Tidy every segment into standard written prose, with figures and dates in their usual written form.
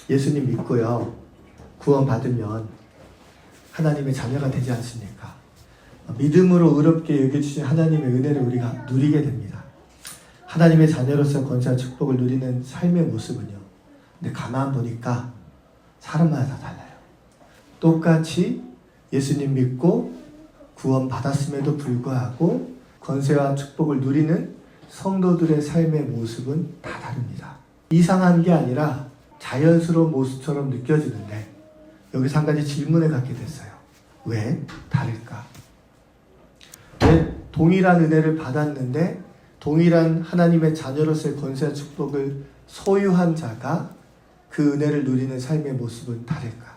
예수님 믿고요, 구원 받으면 하나님의 자녀가 되지 않습니까? 믿음으로 의롭게 여겨주신 하나님의 은혜를 우리가 누리게 됩니다. 하나님의 자녀로서 권세와 축복을 누리는 삶의 모습은요, 근데 가만 보니까 사람마다 다 달라요. 똑같이 예수님 믿고 구원 받았음에도 불구하고 권세와 축복을 누리는 성도들의 삶의 모습은 다 다릅니다. 이상한 게 아니라 자연스러운 모습처럼 느껴지는데, 여기서 한 가지 질문을 갖게 됐어요. 왜 다를까? 왜 동일한 은혜를 받았는데 동일한 하나님의 자녀로서의 권세와 축복을 소유한 자가 그 은혜를 누리는 삶의 모습은 다를까?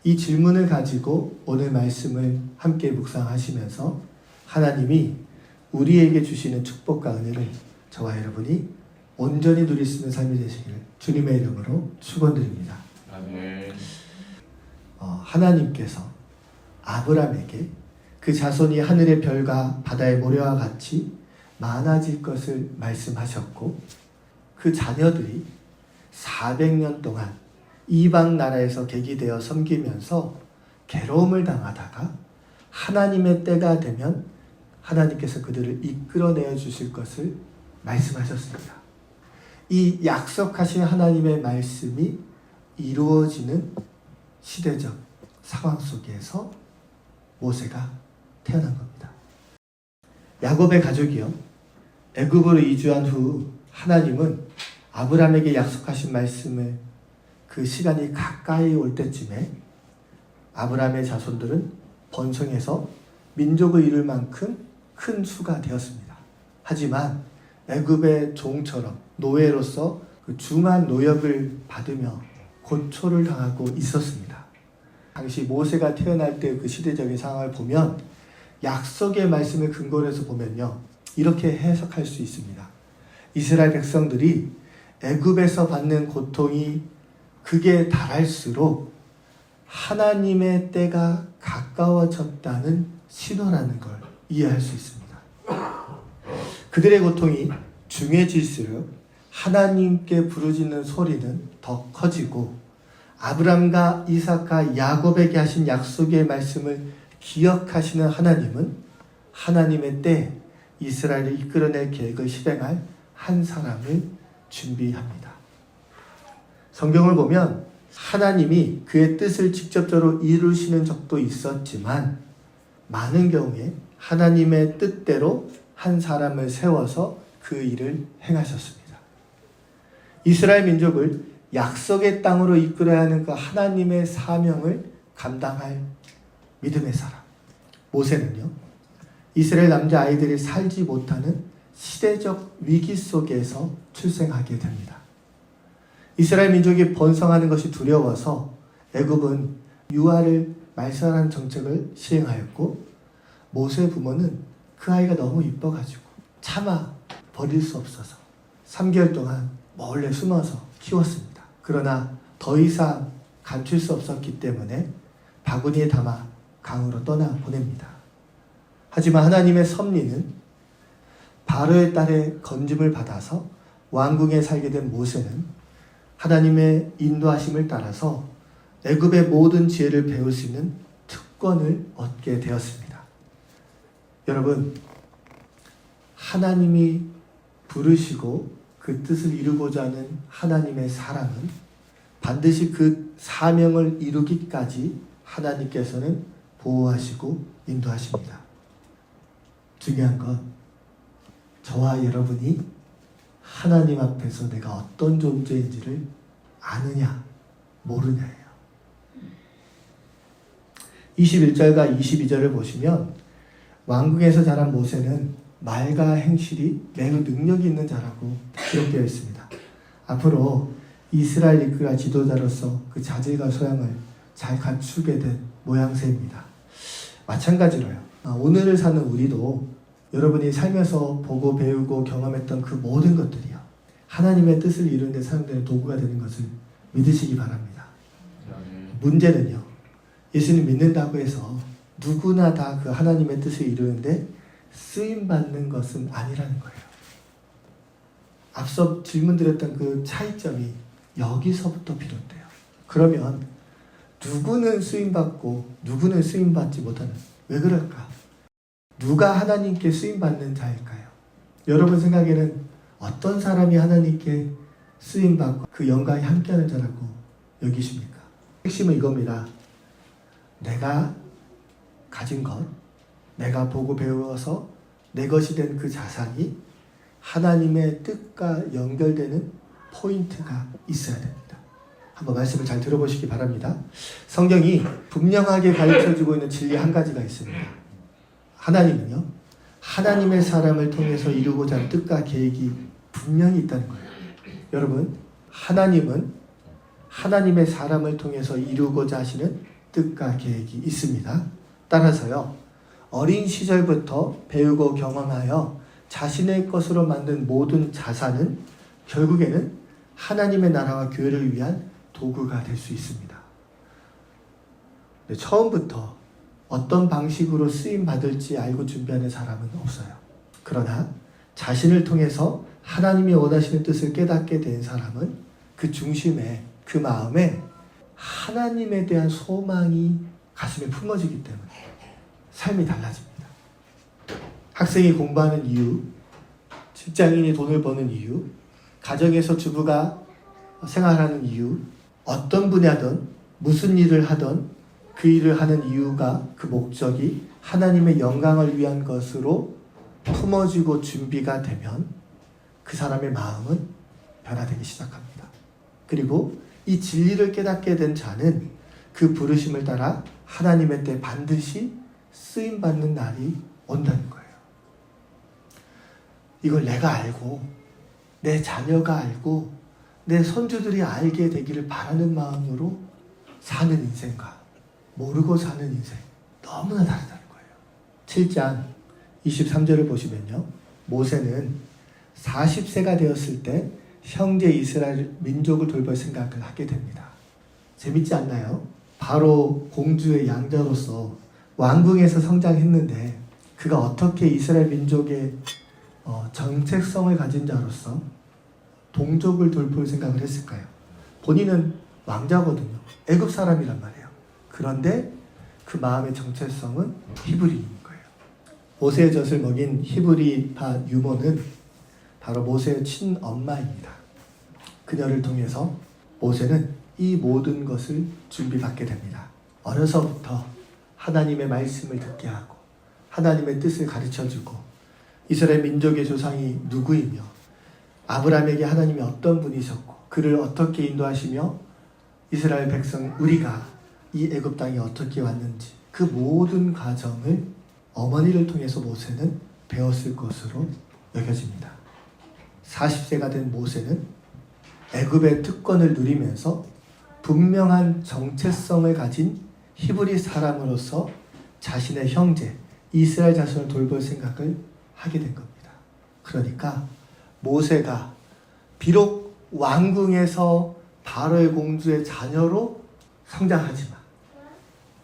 이 질문을 가지고 오늘 말씀을 함께 묵상하시면서 하나님이 우리에게 주시는 축복과 은혜를 저와 여러분이 온전히 누릴 수 있는 삶이 되시기를 주님의 이름으로 축원드립니다. 아멘. 하나님께서 아브라함에게 그 자손이 하늘의 별과 바다의 모래와 같이 많아질 것을 말씀하셨고, 그 자녀들이 400년 동안 이방 나라에서 객이되어 섬기면서 괴로움을 당하다가 하나님의 때가 되면 하나님께서 그들을 이끌어내어 주실 것을 말씀하셨습니다. 이 약속하신 하나님의 말씀이 이루어지는 시대적 상황 속에서 모세가 태어난 겁니다. 야곱의 가족이요, 애굽으로 이주한 후 하나님은 아브라함에게 약속하신 말씀을 그 시간이 가까이 올 때쯤에 아브라함의 자손들은 번성해서 민족을 이룰 만큼 큰 수가 되었습니다. 하지만 애굽의 종처럼 노예로서 그 중한 노역을 받으며 고초를 당하고 있었습니다. 당시 모세가 태어날 때 그 시대적인 상황을 보면, 약속의 말씀을 근거로 해서 보면요, 이렇게 해석할 수 있습니다. 이스라엘 백성들이 애굽에서 받는 고통이 극에 달할수록 하나님의 때가 가까워졌다는 신호라는 걸 이해할 수 있습니다. 그들의 고통이 중해질수록 하나님께 부르짖는 소리는 더 커지고, 아브람과 이삭과 야곱에게 하신 약속의 말씀을 기억하시는 하나님은 하나님의 때 이스라엘을 이끌어낼 계획을 실행할 한 사람을 준비합니다. 성경을 보면 하나님이 그의 뜻을 직접적으로 이루시는 적도 있었지만, 많은 경우에 하나님의 뜻대로 한 사람을 세워서 그 일을 행하셨습니다. 이스라엘 민족을 약속의 땅으로 이끌어야 하는 그 하나님의 사명을 감당할 믿음의 사람 모세는요, 이스라엘 남자아이들이 살지 못하는 시대적 위기 속에서 출생하게 됩니다. 이스라엘 민족이 번성하는 것이 두려워서 애굽은 유아를 말살하는 정책을 시행하였고, 모세 부모는 그 아이가 너무 이뻐가지고 차마 버릴 수 없어서 3개월 동안 몰래 숨어서 키웠습니다. 그러나 더 이상 감출 수 없었기 때문에 바구니에 담아 강으로 떠나 보냅니다. 하지만 하나님의 섭리는, 바로의 딸의 건짐을 받아서 왕궁에 살게 된 모세는 하나님의 인도하심을 따라서 애굽의 모든 지혜를 배울 수 있는 특권을 얻게 되었습니다. 여러분, 하나님이 부르시고 그 뜻을 이루고자 하는 하나님의 사람은 반드시 그 사명을 이루기까지 하나님께서는 보호하시고 인도하십니다. 중요한 건 저와 여러분이 하나님 앞에서 내가 어떤 존재인지를 아느냐 모르냐예요. 21절과 22절을 보시면 왕궁에서 자란 모세는 말과 행실이 매우 능력이 있는 자라고 기록되어 있습니다. 앞으로 이스라엘 이끌어 지도자로서 그 자질과 소양을 잘 갖추게 된 모양새입니다. 마찬가지로요, 오늘을 사는 우리도 여러분이 살면서 보고 배우고 경험했던 그 모든 것들이요, 하나님의 뜻을 이루는 데 사용되는 도구가 되는 것을 믿으시기 바랍니다. 문제는요, 예수님 믿는다고 해서 누구나 다 그 하나님의 뜻을 이루는데 쓰임받는 것은 아니라는 거예요. 앞서 질문드렸던 그 차이점이 여기서부터 비롯돼요. 그러면 누구는 쓰임받고 누구는 쓰임받지 못하는, 왜 그럴까? 누가 하나님께 쓰임받는 자일까요? 여러분 생각에는 어떤 사람이 하나님께 쓰임받고 그 영광이 함께하는 자라고 여기십니까? 핵심은 이겁니다. 내가 가진 것, 내가 보고 배워서 내 것이 된 그 자산이 하나님의 뜻과 연결되는 포인트가 있어야 됩니다. 한번 말씀을 잘 들어보시기 바랍니다. 성경이 분명하게 가르쳐주고 있는 진리 한 가지가 있습니다. 하나님은요, 하나님의 사람을 통해서 이루고자 하는 뜻과 계획이 분명히 있다는 거예요. 여러분, 하나님은 하나님의 사람을 통해서 이루고자 하시는 뜻과 계획이 있습니다. 따라서요, 어린 시절부터 배우고 경험하여 자신의 것으로 만든 모든 자산은 결국에는 하나님의 나라와 교회를 위한 도구가 될 수 있습니다. 처음부터 어떤 방식으로 쓰임 받을지 알고 준비하는 사람은 없어요. 그러나 자신을 통해서 하나님이 원하시는 뜻을 깨닫게 된 사람은 그 중심에, 그 마음에 하나님에 대한 소망이 가슴에 품어지기 때문에 삶이 달라집니다. 학생이 공부하는 이유, 직장인이 돈을 버는 이유, 가정에서 주부가 생활하는 이유, 어떤 분야든 무슨 일을 하든 그 일을 하는 이유가, 그 목적이 하나님의 영광을 위한 것으로 품어지고 준비가 되면 그 사람의 마음은 변화되기 시작합니다. 그리고 이 진리를 깨닫게 된 자는 그 부르심을 따라 하나님의 때 반드시 쓰임받는 날이 온다는 거예요. 이걸 내가 알고 내 자녀가 알고 내 손주들이 알게 되기를 바라는 마음으로 사는 인생과 모르고 사는 인생, 너무나 다르다는 거예요. 7장 23절을 보시면요, 모세는 40세가 되었을 때 형제 이스라엘 민족을 돌볼 생각을 하게 됩니다. 재밌지 않나요? 바로 공주의 양자로서 왕궁에서 성장했는데 그가 어떻게 이스라엘 민족의 정체성을 가진 자로서 동족을 돌볼 생각을 했을까요? 본인은 왕자거든요. 애굽 사람이란 말이에요. 그런데 그 마음의 정체성은 히브리인 거예요. 모세의 젖을 먹인 히브리파 유모는 바로 모세의 친엄마입니다. 그녀를 통해서 모세는 이 모든 것을 준비받게 됩니다. 어려서부터 하나님의 말씀을 듣게 하고 하나님의 뜻을 가르쳐주고 이스라엘 민족의 조상이 누구이며 아브라함에게 하나님이 어떤 분이셨고 그를 어떻게 인도하시며 이스라엘 백성 우리가 이 애굽 땅에 어떻게 왔는지 그 모든 과정을 어머니를 통해서 모세는 배웠을 것으로 여겨집니다. 40세가 된 모세는 애굽의 특권을 누리면서 분명한 정체성을 가진 히브리 사람으로서 자신의 형제 이스라엘 자손을 돌볼 생각을 하게 된 겁니다. 그러니까 모세가 비록 왕궁에서 바로의 공주의 자녀로 성장하지만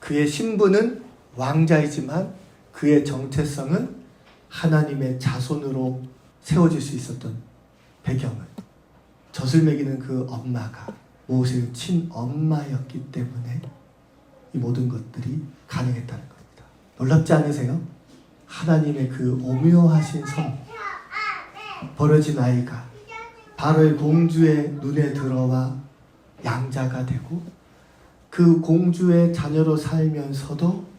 그의 신분은 왕자이지만 그의 정체성은 하나님의 자손으로 세워질 수 있었던 배경은 젖을 먹이는 그 엄마가 모세의 친엄마였기 때문에 이 모든 것들이 가능했다는 겁니다. 놀랍지 않으세요? 하나님의 그 오묘하신 선, 버려진 아이가 바로의 공주의 눈에 들어와 양자가 되고 그 공주의 자녀로 살면서도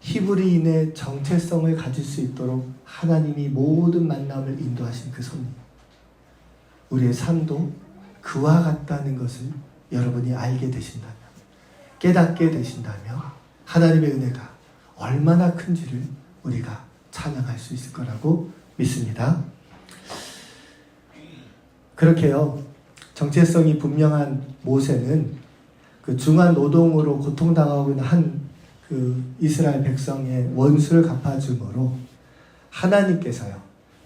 히브리인의 정체성을 가질 수 있도록 하나님이 모든 만남을 인도하신 그 섭리. 우리의 삶도 그와 같다는 것을 여러분이 알게 되신다면, 깨닫게 되신다면 하나님의 은혜가 얼마나 큰지를 우리가 찬양할 수 있을 거라고 믿습니다. 그렇게요, 정체성이 분명한 모세는 그 중한 노동으로 고통당하고 있는 한 그 이스라엘 백성의 원수를 갚아줌으로 하나님께서요,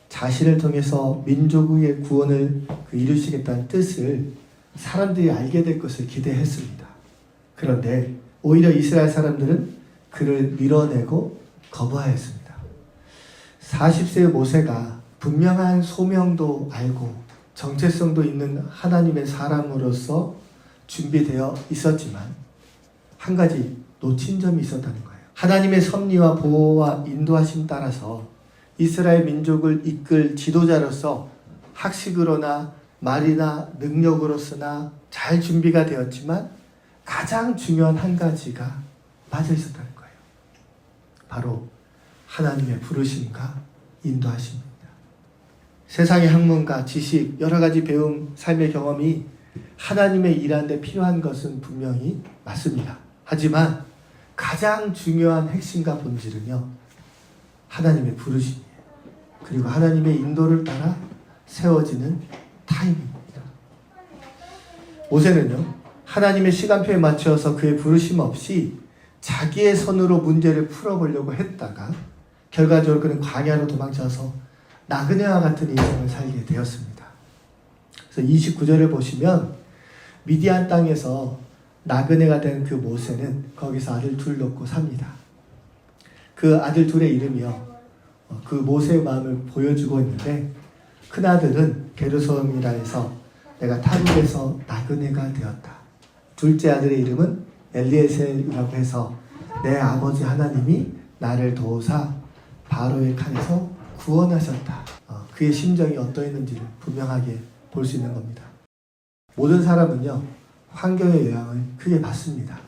자신을 통해서 민족의 구원을 이루시겠다는 뜻을 사람들이 알게 될 것을 기대했습니다. 그런데 오히려 이스라엘 사람들은 그를 밀어내고 거부하였습니다. 40세의 모세가 분명한 소명도 알고 정체성도 있는 하나님의 사람으로서 준비되어 있었지만 한 가지 놓친 점이 있었다는 거예요. 하나님의 섭리와 보호와 인도하심 따라서 이스라엘 민족을 이끌 지도자로서 학식으로나 말이나 능력으로서나 잘 준비가 되었지만 가장 중요한 한 가지가 빠져 있었다는 거예요. 바로 하나님의 부르심과 인도하심입니다. 세상의 학문과 지식, 여러 가지 배움, 삶의 경험이 하나님의 일하는데 필요한 것은 분명히 맞습니다. 하지만 가장 중요한 핵심과 본질은요, 하나님의 부르심이에요. 그리고 하나님의 인도를 따라 세워지는 타임입니다. 모세는요, 하나님의 시간표에 맞춰서 그의 부르심 없이 자기의 손으로 문제를 풀어보려고 했다가 결과적으로 그는 광야로 도망쳐서 나그네와 같은 인생을 살게 되었습니다. 그래서 29절을 보시면 미디안 땅에서 나그네가 된 그 모세는 거기서 아들 둘 놓고 삽니다. 그 아들 둘의 이름이요, 그 모세의 마음을 보여주고 있는데, 큰아들은 게르솜이라 해서 내가 타국에서 나그네가 되었다. 둘째 아들의 이름은 엘리에셀이라고 해서 내 아버지 하나님이 나를 도우사 바로의 칼에서 구원하셨다. 그의 심정이 어떠했는지를 분명하게 볼 수 있는 겁니다. 모든 사람은요, 환경의 영향을 크게 받습니다.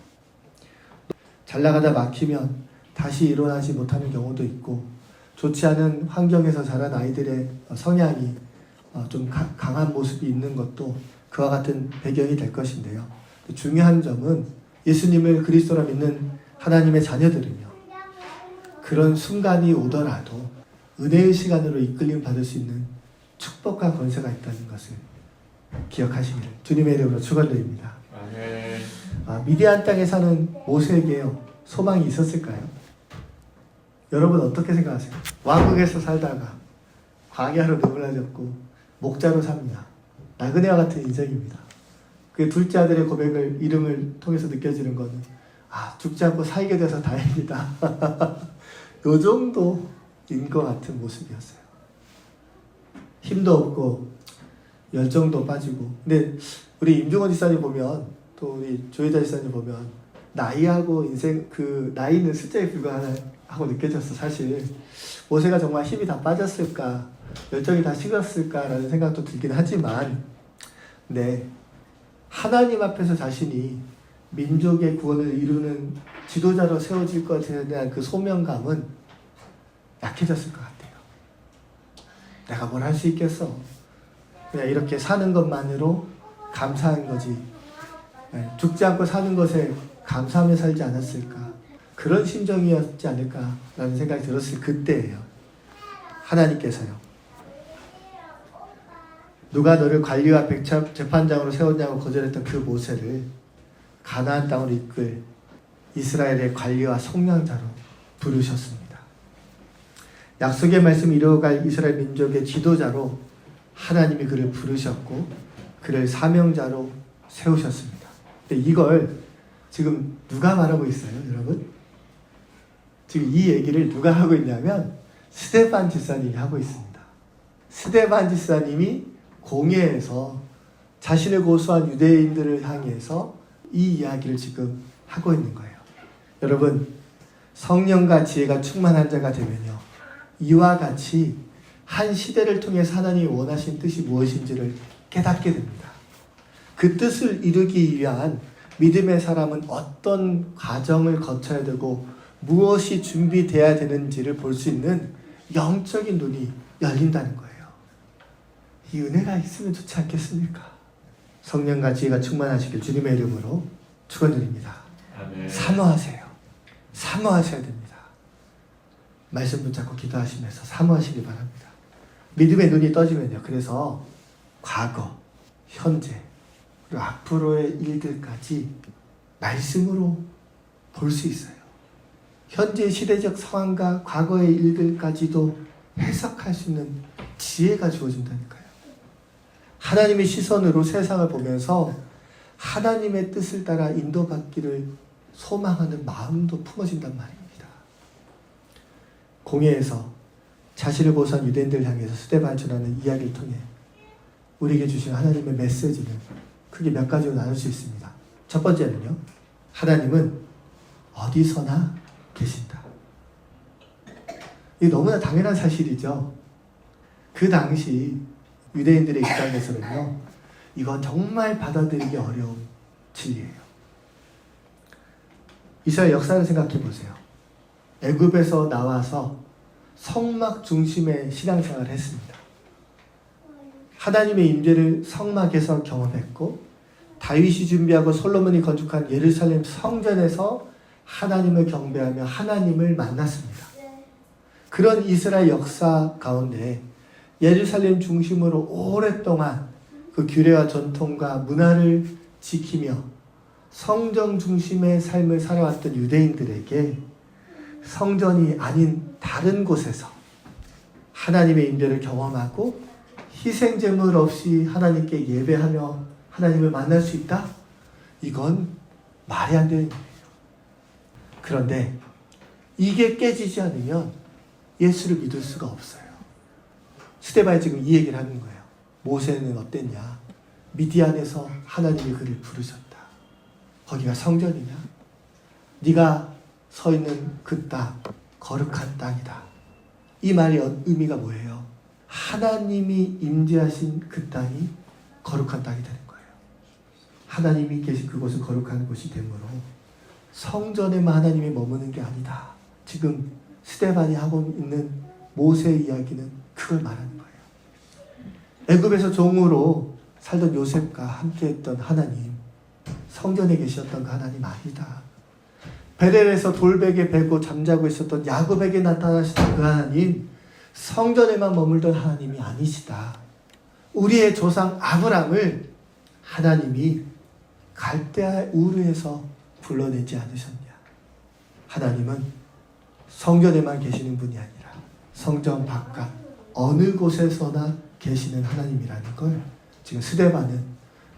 잘 나가다 막히면 다시 일어나지 못하는 경우도 있고, 좋지 않은 환경에서 자란 아이들의 성향이 좀 강한 모습이 있는 것도 그와 같은 배경이 될 것인데요. 중요한 점은 예수님을 그리스도라 믿는 하나님의 자녀들은요, 그런 순간이 오더라도 은혜의 시간으로 이끌림 받을 수 있는 축복과 권세가 있다는 것을 기억하시기를 주님의 이름으로 축원드립니다. 미디안 땅에 사는 모세에게요, 소망이 있었을까요? 여러분 어떻게 생각하세요? 왕국에서 살다가 광야로 내몰라졌고 목자로 삽니다. 나그네와 같은 인생입니다. 그 둘째 아들의 고백을, 이름을 통해서 느껴지는 거는, 죽지 않고 살게 돼서 다행이다. 요 정도인 것 같은 모습이었어요. 힘도 없고 열정도 빠지고. 근데 우리 임종원 지사님 보면, 또 우리 조혜자 지사님 보면 나이하고 인생, 그 나이는 숫자에 불과하고 느껴졌어. 사실 모세가 정말 힘이 다 빠졌을까, 열정이 다 식었을까라는 생각도 들긴 하지만, 네, 하나님 앞에서 자신이 민족의 구원을 이루는 지도자로 세워질 것에 대한 그 소명감은 약해졌을 것 같아요. 내가 뭘 할 수 있겠어. 그냥 이렇게 사는 것만으로 감사한 거지. 죽지 않고 사는 것에 감사하며 살지 않았을까. 그런 심정이었지 않을까라는 생각이 들었을 그때예요. 하나님께서요, 누가 너를 관리와 재판장으로 세웠냐고 거절했던 그 모세를 가나안 땅으로 이끌 이스라엘의 관리와 속량자로 부르셨습니다. 약속의 말씀 이루어갈 이스라엘 민족의 지도자로 하나님이 그를 부르셨고 그를 사명자로 세우셨습니다. 근데 이걸 지금 누가 말하고 있어요, 여러분? 지금 이 얘기를 누가 하고 있냐면 스데반 집사님이 하고 있습니다. 스데반 집사님이 공회에서 자신을 고소한 유대인들을 향해서 이 이야기를 지금 하고 있는 거예요. 여러분, 성령과 지혜가 충만한 자가 되면요, 이와 같이 한 시대를 통해서 하나님이 원하신 뜻이 무엇인지를 깨닫게 됩니다. 그 뜻을 이루기 위한 믿음의 사람은 어떤 과정을 거쳐야 되고 무엇이 준비되어야 되는지를 볼 수 있는 영적인 눈이 열린다는 거예요. 이 은혜가 있으면 좋지 않겠습니까? 성령과 지혜가 충만하시길 주님의 이름으로 축원드립니다. 사모하세요. 사모하셔야 됩니다. 말씀 붙잡고 기도하시면서 사모하시기 바랍니다. 믿음의 눈이 떠지면요, 그래서 과거, 현재, 그리고 앞으로의 일들까지 말씀으로 볼 수 있어요. 현재 시대적 상황과 과거의 일들까지도 해석할 수 있는 지혜가 주어진다니까요. 하나님의 시선으로 세상을 보면서 하나님의 뜻을 따라 인도받기를 소망하는 마음도 품어진단 말입니다. 공회에서 자신을 고소한 유대인들을 향해서 스데반처라는 이야기를 통해 우리에게 주신 하나님의 메시지는 크게 몇 가지로 나눌 수 있습니다. 첫 번째는요, 하나님은 어디서나 계신다. 이게 너무나 당연한 사실이죠. 그 당시 유대인들의 입장에서는요, 이건 정말 받아들이기 어려운 진리예요. 이스라엘 역사를 생각해 보세요. 애굽에서 나와서 성막 중심의 신앙생활을 했습니다. 하나님의 임재를 성막에서 경험했고, 다윗이 준비하고 솔로몬이 건축한 예루살렘 성전에서 하나님을 경배하며 하나님을 만났습니다. 그런 이스라엘 역사 가운데 예루살렘 중심으로 오랫동안 그 규례와 전통과 문화를 지키며 성전 중심의 삶을 살아왔던 유대인들에게 성전이 아닌 다른 곳에서 하나님의 임재를 경험하고 희생제물 없이 하나님께 예배하며 하나님을 만날 수 있다? 이건 말이 안 되는 일이에요. 그런데 이게 깨지지 않으면 예수를 믿을 수가 없어요. 스데반이 지금 이 얘기를 하는 거예요. 모세는 어땠냐? 미디안에서 하나님이 그를 부르셨다. 거기가 성전이냐? 네가 서 있는 그 땅, 거룩한 땅이다. 이 말의 의미가 뭐예요? 하나님이 임재하신 그 땅이 거룩한 땅이 되는 거예요. 하나님이 계신 그곳은 거룩한 곳이 되므로 성전에만 하나님이 머무는 게 아니다. 지금 스데반이 하고 있는 모세의 이야기는 그걸 말하는 거예요. 애굽에서 종으로 살던 요셉과 함께했던 하나님, 성전에 계셨던 그 하나님 아니다. 베델에서 돌베개 베고 잠자고 있었던 야곱에게 나타나시던 그 하나님, 성전에만 머물던 하나님이 아니시다. 우리의 조상 아브람을 하나님이 갈대아 우르에서 불러내지 않으셨냐. 하나님은 성전에만 계시는 분이 아니라 성전 바깥 어느 곳에서나 계시는 하나님이라는 걸 지금 스데반은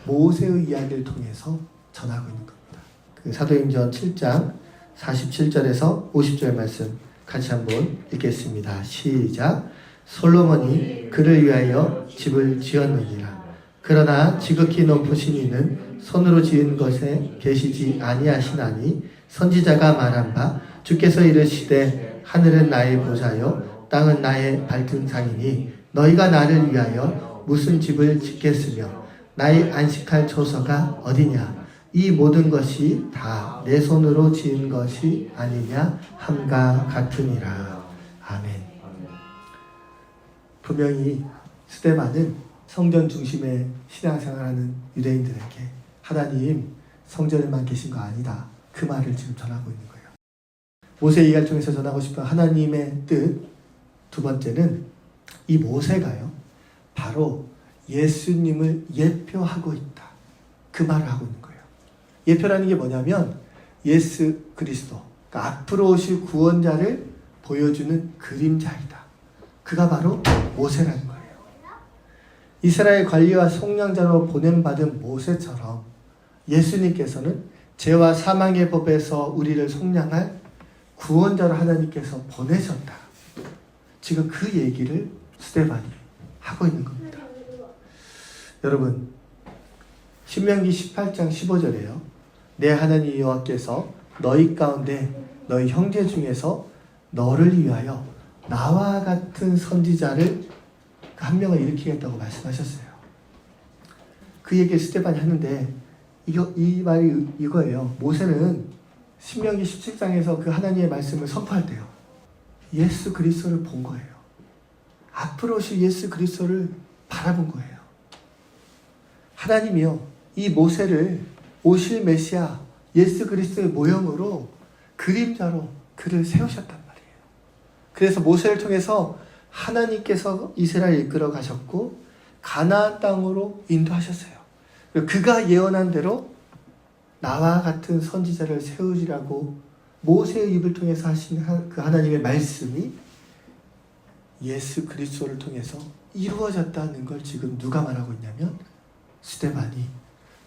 모세의 이야기를 통해서 전하고 있는 겁니다. 그 사도행전 7장 47절에서 50절 말씀 같이 한번 읽겠습니다. 시작. 솔로몬이 그를 위하여 집을 지었느니라. 그러나 지극히 높으신 이는 손으로 지은 것에 계시지 아니하시나니 선지자가 말한 바 주께서 이르시되 하늘은 나의 보좌요 땅은 나의 발등상이니 너희가 나를 위하여 무슨 집을 짓겠으며 나의 안식할 초소가 어디냐. 이 모든 것이 다 내 손으로 지은 것이 아니냐 함과 같으니라. 아멘. 분명히 스데반은 성전 중심의 신앙생활하는 유대인들에게 하나님 성전에만 계신 거 아니다. 그 말을 지금 전하고 있는 거예요. 모세 이야기를 통해서 전하고 싶은 하나님의 뜻 두 번째는 이 모세가요, 바로 예수님을 예표하고 있다. 그 말을 하고 있는 거예요. 예표라는 게 뭐냐면 예수 그리스도, 그러니까 앞으로 오실 구원자를 보여주는 그림자이다. 그가 바로 모세라는 거예요. 이스라엘 관리와 속량자로 보냄받은 모세처럼 예수님께서는 죄와 사망의 법에서 우리를 속량할 구원자로 하나님께서 보내셨다. 지금 그 얘기를 스데반이 하고 있는 겁니다. 여러분, 신명기 18장 15절에요. 내 하나님 여호와께서 너희 가운데 너희 형제 중에서 너를 위하여 나와 같은 선지자를 한 명을 일으키겠다고 말씀하셨어요. 그 얘기를 스데반이 하는데 이 말이 이거예요. 모세는 신명기 17장에서 그 하나님의 말씀을 선포할 때요, 예수 그리스도를 본 거예요. 앞으로 오실 예수 그리스도를 바라본 거예요. 하나님이요, 이 모세를 오실 메시아 예수 그리스도의 모형으로 그림자로 그를 세우셨단 말이에요. 그래서 모세를 통해서 하나님께서 이스라엘을 이끌어 가셨고 가나안 땅으로 인도하셨어요. 그가 예언한 대로 나와 같은 선지자를 세우리라고 모세의 입을 통해서 하신 그 하나님의 말씀이 예수 그리스도를 통해서 이루어졌다는 걸 지금 누가 말하고 있냐면 스데반이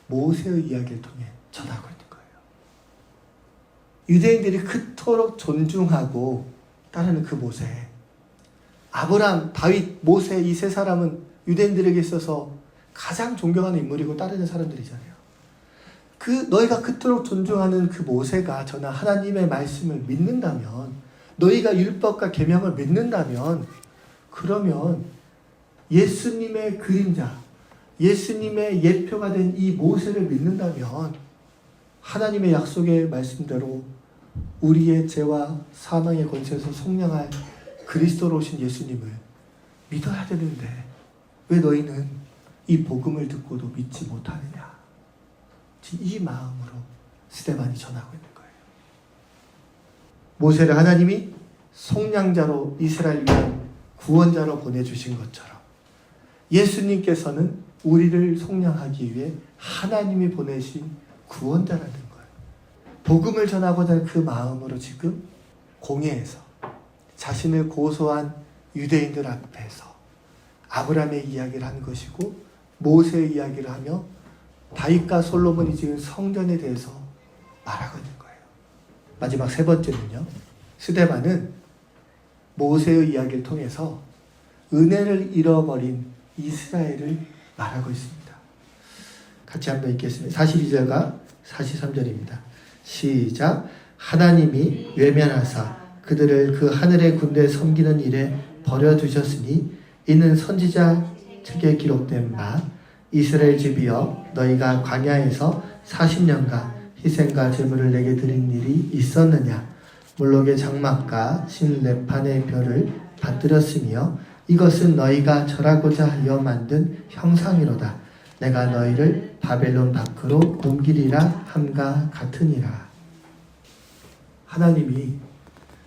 모세의 이야기를 통해 전하고 있는 거예요. 유대인들이 그토록 존중하고 따르는 그 모세, 아브람, 다윗, 모세 이 세 사람은 유대인들에게 있어서 가장 존경하는 인물이고 따르는 사람들이잖아요. 너희가 그토록 존중하는 그 모세가 전한 하나님의 말씀을 믿는다면, 너희가 율법과 계명을 믿는다면, 그러면 예수님의 그림자, 예수님의 예표가 된 이 모세를 믿는다면 하나님의 약속의 말씀대로 우리의 죄와 사망의 권세에서 속량할 그리스도로 오신 예수님을 믿어야 되는데 왜 너희는 이 복음을 듣고도 믿지 못하느냐. 이 마음으로 스데반이 전하고 있는 거예요. 모세를 하나님이 속량자로 이스라엘 위한 구원자로 보내주신 것처럼 예수님께서는 우리를 속량하기 위해 하나님이 보내신 구원자라는 거예요. 복음을 전하고자 하는 그 마음으로 지금 공회에서 자신을 고소한 유대인들 앞에서 아브라함의 이야기를 한 것이고 모세의 이야기를 하며 다윗과 솔로몬이 지은 성전에 대해서 말하고 있는 거예요. 마지막 세 번째는요. 스데반은 모세의 이야기를 통해서 은혜를 잃어버린 이스라엘을 말하고 있습니다. 같이 한번 읽겠습니다. 42절과 43절입니다. 시작. 하나님이 외면하사 그들을 그 하늘의 군대에 섬기는 일에 버려두셨으니 이는 선지자 책에 기록된 바 이스라엘 집이여 너희가 광야에서 40년간 희생과 제물을 내게 드린 일이 있었느냐. 몰록의 장막과 신 레판의 별을 받들었으며 이것은 너희가 절하고자 하여 만든 형상이로다. 내가 너희를 바벨론 밖으로 옮기리라 함과 같으니라. 하나님이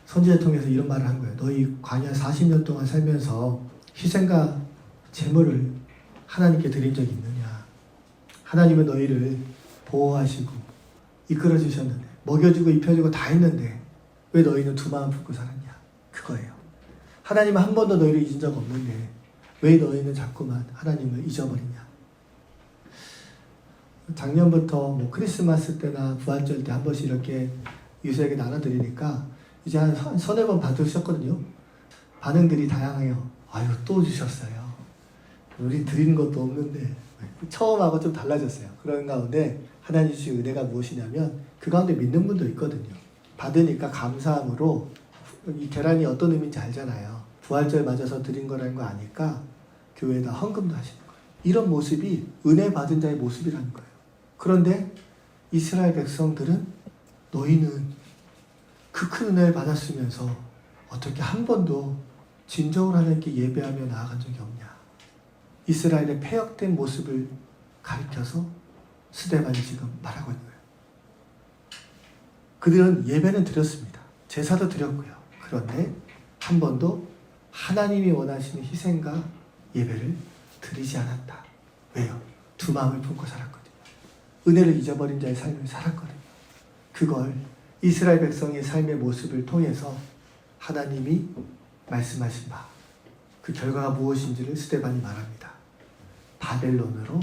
선지자 통해서 이런 말을 한 거예요. 너희 광야 40년 동안 살면서 희생과 제물을 하나님께 드린 적이 있느냐. 하나님은 너희를 보호하시고 이끌어 주셨는데 먹여주고 입혀주고 다 했는데 왜 너희는 두 마음 품고 살았냐. 그거예요. 하나님은 한 번도 너희를 잊은 적 없는데 왜 너희는 자꾸만 하나님을 잊어버리냐. 작년부터 크리스마스 때나 부활절 때 한 번씩 이렇게 유수에게 나눠드리니까 이제 한 서너 번 받으셨거든요. 반응들이 다양해요. 아유, 또 주셨어요. 우리 드리는 것도 없는데. 처음하고 좀 달라졌어요. 그런 가운데 하나님 주신 은혜가 무엇이냐면 그 가운데 믿는 분도 있거든요. 받으니까 감사함으로 이 계란이 어떤 의미인지 알잖아요. 부활절 맞아서 드린 거라는 거 아니까 교회에다 헌금도 하시는 거예요. 이런 모습이 은혜 받은 자의 모습이라는 거예요. 그런데 이스라엘 백성들은 너희는 그 큰 은혜를 받았으면서 어떻게 한 번도 진정으로 하나님께 예배하며 나아간 적이 없냐. 이스라엘의 폐역된 모습을 가리켜서 스데반이 지금 말하고 있는 거예요. 그들은 예배는 드렸습니다. 제사도 드렸고요. 그런데 한 번도 하나님이 원하시는 희생과 예배를 드리지 않았다. 왜요? 두 마음을 품고 살았거든요. 은혜를 잊어버린 자의 삶을 살았거든요. 그걸 이스라엘 백성의 삶의 모습을 통해서 하나님이 말씀하신 바, 그 결과가 무엇인지를 스데반이 말합니다. 바벨론으로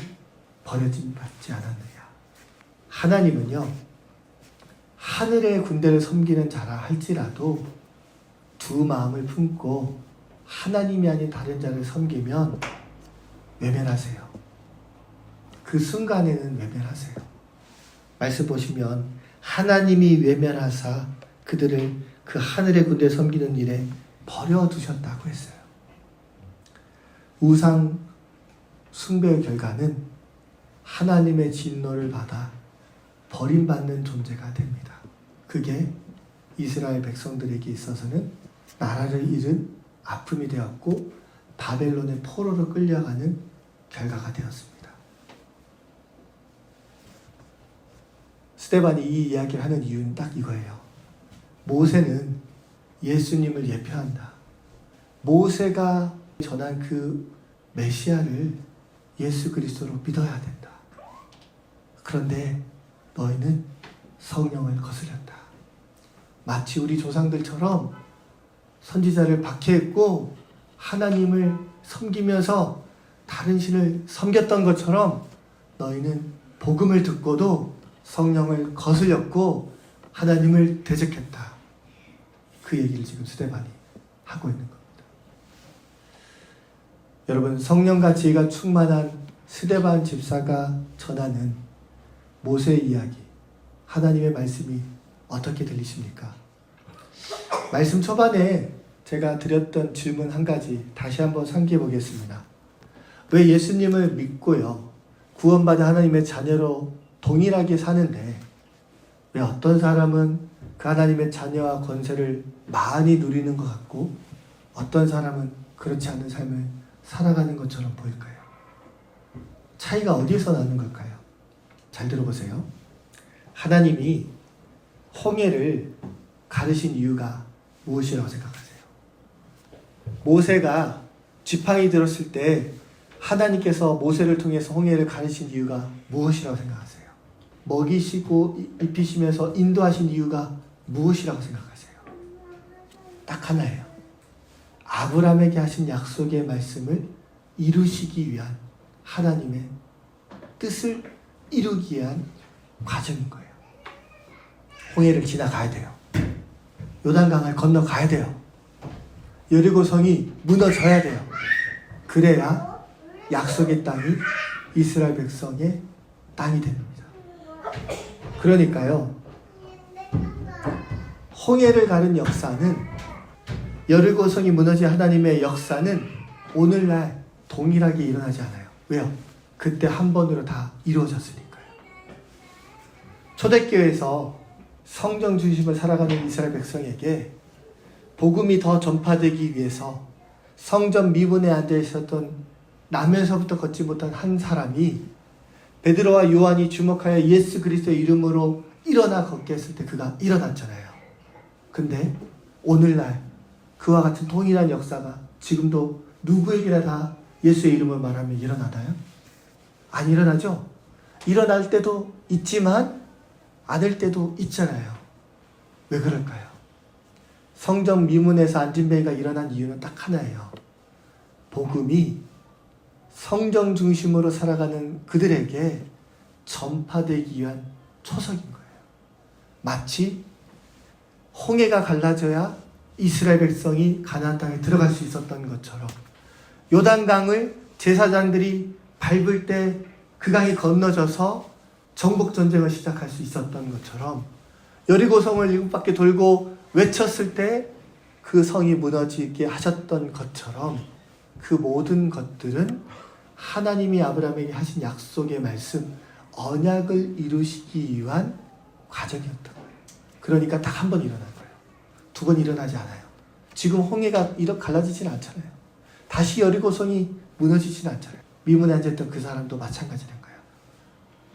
버려짐 받지 않았느냐. 하나님은요, 하늘의 군대를 섬기는 자라 할지라도 두 마음을 품고 하나님이 아닌 다른 자를 섬기면 외면하세요. 그 순간에는 외면하세요. 말씀 보시면 하나님이 외면하사 그들을 그 하늘의 군대에 섬기는 일에 버려두셨다고 했어요. 우상 숭배의 결과는 하나님의 진노를 받아 버림받는 존재가 됩니다. 그게 이스라엘 백성들에게 있어서는 나라를 잃은 아픔이 되었고 바벨론의 포로로 끌려가는 결과가 되었습니다. 스데반이 이 이야기를 하는 이유는 딱 이거예요. 모세는 예수님을 예표한다. 모세가 전한 그 메시아를 예수 그리스도로 믿어야 된다. 그런데 너희는 성령을 거스렸다. 마치 우리 조상들처럼 선지자를 박해했고 하나님을 섬기면서 다른 신을 섬겼던 것처럼 너희는 복음을 듣고도 성령을 거슬렸고 하나님을 대적했다. 그 얘기를 지금 스데반이 하고 있는 겁니다. 여러분, 성령과 지혜가 충만한 스데반 집사가 전하는 모세 이야기, 하나님의 말씀이 어떻게 들리십니까? 말씀 초반에 제가 드렸던 질문 한 가지 다시 한번 상기해 보겠습니다. 왜 예수님을 믿고요, 구원받은 하나님의 자녀로 동일하게 사는데 왜 어떤 사람은 그 하나님의 자녀와 권세를 많이 누리는 것 같고 어떤 사람은 그렇지 않은 삶을 살아가는 것처럼 보일까요? 차이가 어디에서 나는 걸까요? 잘 들어보세요. 하나님이 홍해를 가르신 이유가 무엇이라고 생각하세요? 모세가 지팡이 들었을 때 하나님께서 모세를 통해서 홍해를 가르신 이유가 무엇이라고 생각하세요? 먹이시고 입히시면서 인도하신 이유가 무엇이라고 생각하세요? 딱 하나예요. 아브라함에게 하신 약속의 말씀을 이루시기 위한 하나님의 뜻을 이루기 위한 과정인 거예요. 홍해를 지나가야 돼요. 요단강을 건너가야 돼요. 여리고성이 무너져야 돼요. 그래야 약속의 땅이 이스라엘 백성의 땅이 됩니다. 그러니까요, 홍해를 가른 역사는, 여리고성이 무너진 하나님의 역사는 오늘날 동일하게 일어나지 않아요. 왜요? 그때 한 번으로 다 이루어졌으니까요. 초대교회에서 성령 중심을 살아가는 이스라엘 백성에게 복음이 더 전파되기 위해서 성전 미문에 앉아 있었던 나면서부터 걷지 못한 한 사람이 베드로와 요한이 주목하여 예수 그리스도의 이름으로 일어나 걷게 했을 때 그가 일어났잖아요. 근데 오늘날 그와 같은 동일한 역사가 지금도 누구에게나 다 예수의 이름을 말하면 일어나나요? 안 일어나죠? 일어날 때도 있지만 않을 때도 있잖아요. 왜 그럴까요? 성전 미문에서 안진뱅이가 일어난 이유는 딱 하나예요. 복음이 성경 중심으로 살아가는 그들에게 전파되기 위한 초석인 거예요. 마치 홍해가 갈라져야 이스라엘 백성이 가나안 땅에 들어갈 수 있었던 것처럼, 요단강을 제사장들이 밟을 때 그 강이 건너져서 정복 전쟁을 시작할 수 있었던 것처럼, 여리고성을 7바퀴 돌고 외쳤을 때 그 성이 무너지게 하셨던 것처럼, 그 모든 것들은 하나님이 아브라함에게 하신 약속의 말씀, 언약을 이루시기 위한 과정이었던 거예요. 그러니까 딱 한 번 일어난 거예요. 두 번 일어나지 않아요. 지금 홍해가 이렇게 갈라지진 않잖아요. 다시 여리고성이 무너지진 않잖아요. 미문에 앉았던 그 사람도 마찬가지된 거예요.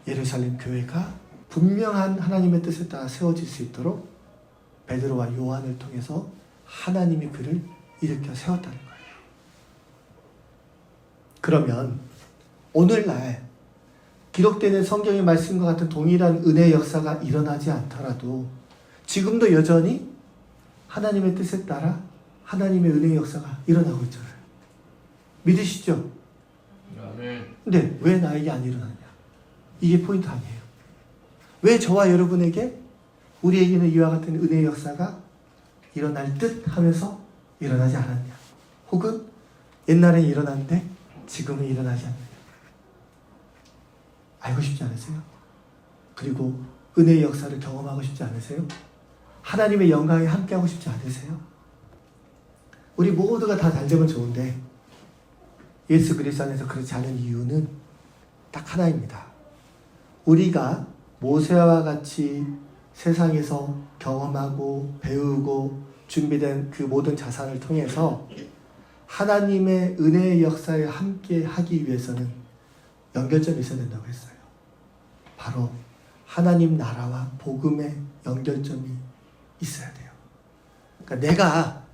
예루살렘 교회가 분명한 하나님의 뜻에 따라 세워질 수 있도록 베드로와 요한을 통해서 하나님이 그를 일으켜 세웠다는 거예요. 그러면 오늘날 기록되는 성경의 말씀과 같은 동일한 은혜의 역사가 일어나지 않더라도 지금도 여전히 하나님의 뜻에 따라 하나님의 은혜의 역사가 일어나고 있잖아요. 믿으시죠? 근데 왜 나에게 안 일어나냐? 이게 포인트 아니에요. 왜 저와 여러분에게, 우리에게는 이와 같은 은혜의 역사가 일어날 듯 하면서 일어나지 않았냐? 혹은 옛날에 일어났는데 지금은 일어나지 않느냐? 알고 싶지 않으세요? 그리고 은혜의 역사를 경험하고 싶지 않으세요? 하나님의 영광에 함께하고 싶지 않으세요? 우리 모두가 다 잘되면 좋은데 예수 그리스도 안에서 그렇지 않은 이유는 딱 하나입니다. 우리가 모세와 같이 세상에서 경험하고 배우고 준비된 그 모든 자산을 통해서 하나님의 은혜의 역사에 함께 하기 위해서는 연결점이 있어야 된다고 했어요. 바로 하나님 나라와 복음의 연결점이 있어야 돼요. 그러니까 내가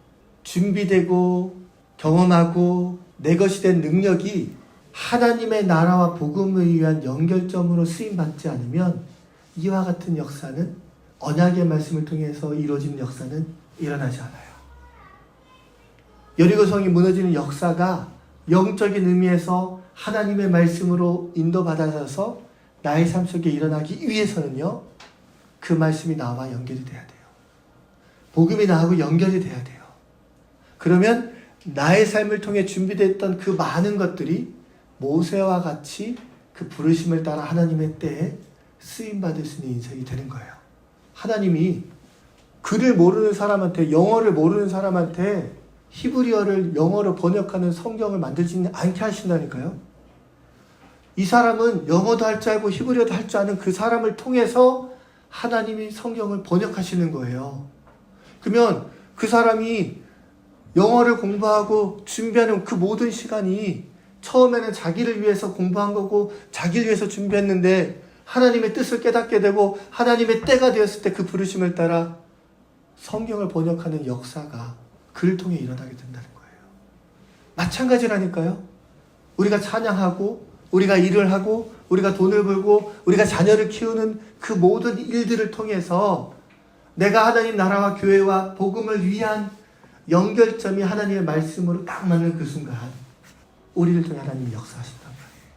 준비되고 경험하고 내 것이 된 능력이 하나님의 나라와 복음을 위한 연결점으로 쓰임받지 않으면 이와 같은 역사는, 언약의 말씀을 통해서 이루어지는 역사는 일어나지 않아요. 여리고성이 무너지는 역사가 영적인 의미에서 하나님의 말씀으로 인도받아서 나의 삶 속에 일어나기 위해서는요, 그 말씀이 나와 연결이 돼야 돼요. 복음이 나하고 연결이 돼야 돼요. 그러면 나의 삶을 통해 준비됐던 그 많은 것들이 모세와 같이 그 부르심을 따라 하나님의 때에 쓰임받을 수 있는 인생이 되는 거예요. 하나님이 글을 모르는 사람한테, 영어를 모르는 사람한테 히브리어를 영어로 번역하는 성경을 만들지 않게 하신다니까요. 이 사람은 영어도 할 줄 알고 히브리어도 할 줄 아는 그 사람을 통해서 하나님이 성경을 번역하시는 거예요. 그러면 그 사람이 영어를 공부하고 준비하는 그 모든 시간이 처음에는 자기를 위해서 공부한 거고 자기를 위해서 준비했는데 하나님의 뜻을 깨닫게 되고 하나님의 때가 되었을 때 그 부르심을 따라 성경을 번역하는 역사가 그를 통해 일어나게 된다는 거예요. 마찬가지라니까요. 우리가 찬양하고 우리가 일을 하고 우리가 돈을 벌고 우리가 자녀를 키우는 그 모든 일들을 통해서 내가 하나님 나라와 교회와 복음을 위한 연결점이 하나님의 말씀으로 딱 맞는 그 순간 우리를 통해 하나님이 역사하신단 말이에요.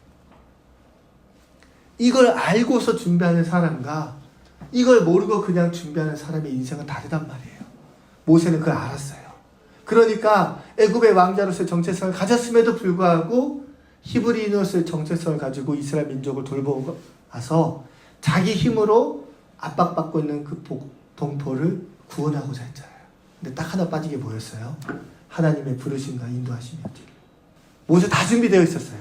이걸 알고서 준비하는 사람과 이걸 모르고 그냥 준비하는 사람의 인생은 다르단 말이에요. 모세는 그걸 알았어요. 그러니까 애굽의 왕자로서의 정체성을 가졌음에도 불구하고 히브리인으로서의 정체성을 가지고 이스라엘 민족을 돌보아서 자기 힘으로 압박받고 있는 그 동포를 구원하고자 했잖아요. 근데 딱 하나 빠지게 보였어요. 하나님의 부르심과 인도하심이었죠. 모세 다 준비되어 있었어요.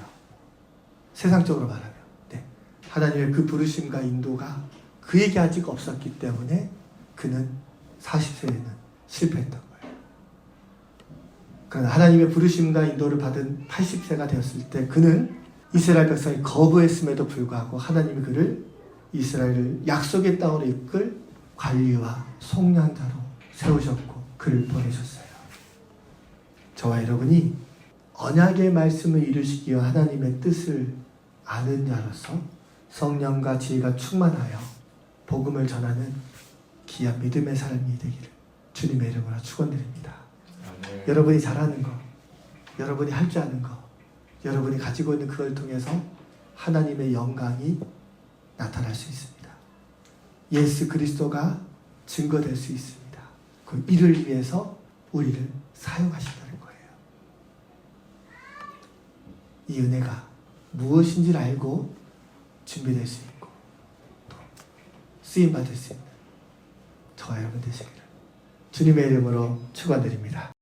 세상적으로 말하면. 네. 하나님의 그 부르심과 인도가 그에게 아직 없었기 때문에 그는 40세에는 실패했던 거예요. 그러나 하나님의 부르심과 인도를 받은 80세가 되었을 때 그는 이스라엘 백성이 거부했음에도 불구하고 하나님이 그를 이스라엘을 약속의 땅으로 이끌 관리와 속량자로 세우셨고 그를 보내셨어요. 저와 여러분이 언약의 말씀을 이루시기 위한 하나님의 뜻을 아는 자로서 성령과 지혜가 충만하여 복음을 전하는 귀한 믿음의 삶이 되기를 주님의 이름으로 축원드립니다. 여러분이 잘하는 거, 여러분이 할 줄 아는 거, 여러분이 가지고 있는 그걸 통해서 하나님의 영광이 나타날 수 있습니다. 예수 그리스도가 증거될 수 있습니다. 그 이를 위해서 우리를 사용하신다는 거예요. 이 은혜가 무엇인지를 알고 준비될 수 있고 또 쓰임받을 수 있는 저와 여러분 되시기를 주님의 이름으로 축원드립니다.